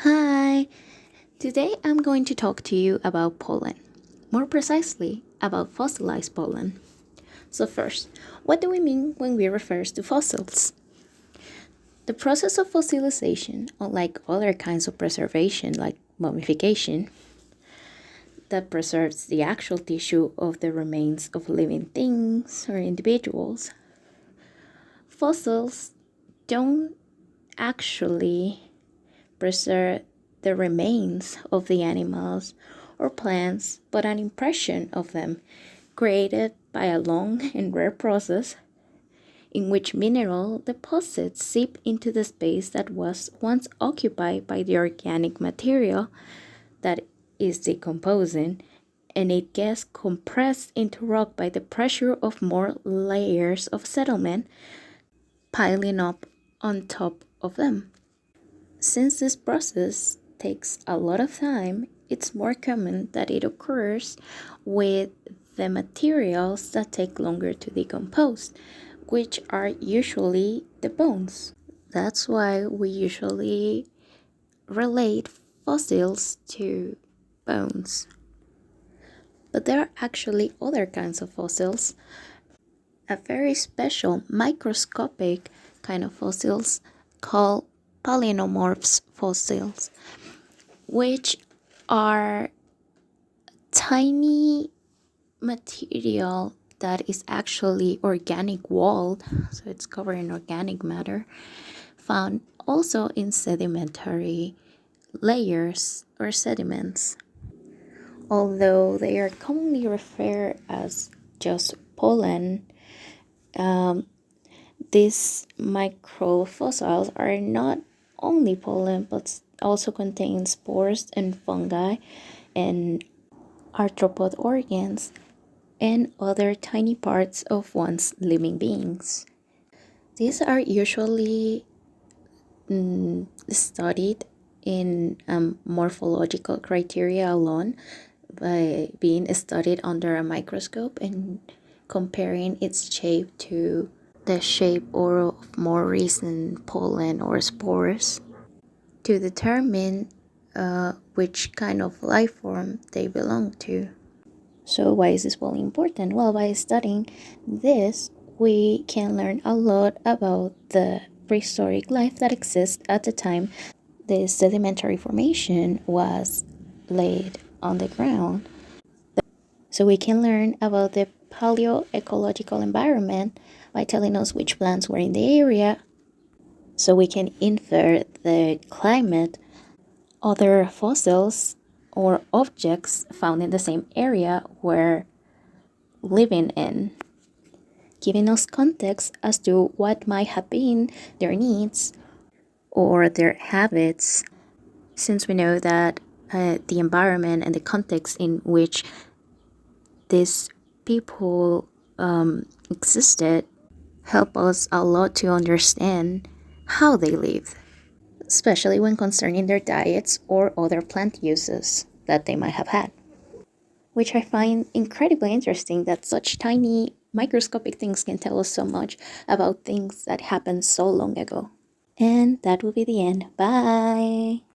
Hi! Today I'm going to talk to you about pollen, more precisely about fossilized pollen. So, first, what do we mean when we refer to fossils? The process of fossilization, unlike other kinds of preservation like mummification, that preserves the actual tissue of the remains of living things or individuals, fossils don't actually preserve the remains of the animals or plants, but an impression of them created by a long and rare process in which mineral deposits seep into the space that was once occupied by the organic material that is decomposing, and it gets compressed into rock by the pressure of more layers of settlement piling up on top of them. Since this process takes a lot of time, it's more common that it occurs with the materials that take longer to decompose, which are usually the bones. That's why we usually relate fossils to bones. But there are actually other kinds of fossils, a very special microscopic kind of fossils called polynomorphs fossils, which are tiny material that is actually organic walled, so it's covered in organic matter, found also in sedimentary layers or sediments. Although they are commonly referred as just pollen, these microfossils are not only pollen but also contain spores and fungi and arthropod organs and other tiny parts of one's living beings. These are usually studied in morphological criteria alone by being studied under a microscope and comparing its shape to the shape or of more recent pollen or spores to determine which kind of life form they belong to. So, why is this pollen important? Well, by studying this, we can learn a lot about the prehistoric life that exists at the time the sedimentary formation was laid on the ground. So we can learn about the paleoecological environment by telling us which plants were in the area. So we can infer the climate, other fossils or objects found in the same area were living in, giving us context as to what might have been their needs or their habits, since we know that the environment and the context in which these people existed help us a lot to understand how they lived, especially when concerning their diets or other plant uses that they might have had, which I find incredibly interesting that such tiny microscopic things can tell us so much about things that happened so long ago. And that will be the end. Bye!